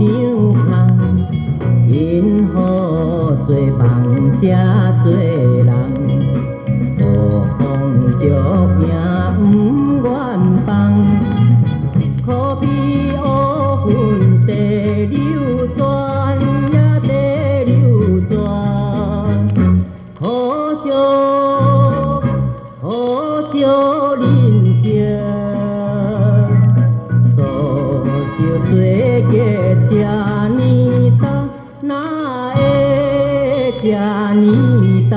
张空，因何做梦这做人？无风足影不愿放，可比乌云地流转呀地流转，可惜人生。做结这呢重，哪会这呢重？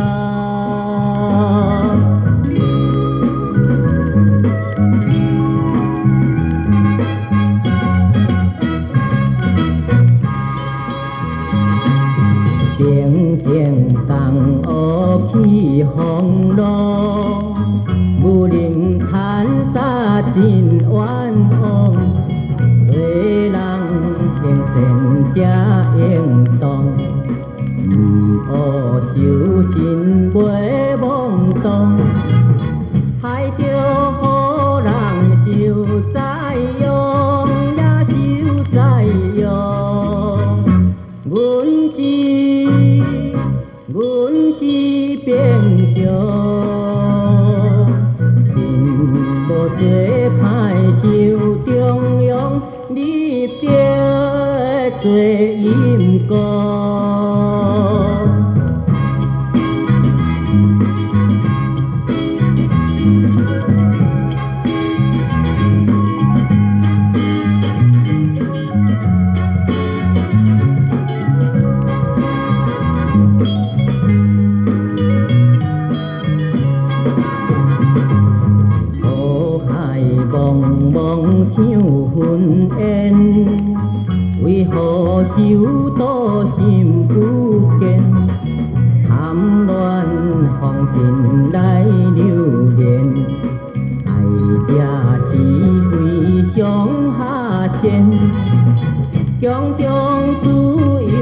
平静江湖起风浪，武林谈杀真冤枉。这应当，不学修心袂妄动，害着予人受灾殃，也受灾殃。阮是变相，因无做歹受中央，你着做阴公。茫像云烟，为何修道心不坚？贪恋风景来留恋，爱这是为上下贱。强中自由，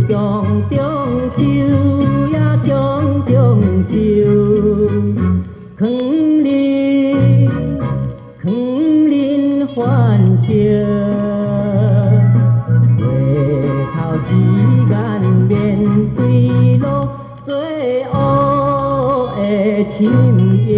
强中手也强中手，幻想，回头时间面对路，最黑的深夜。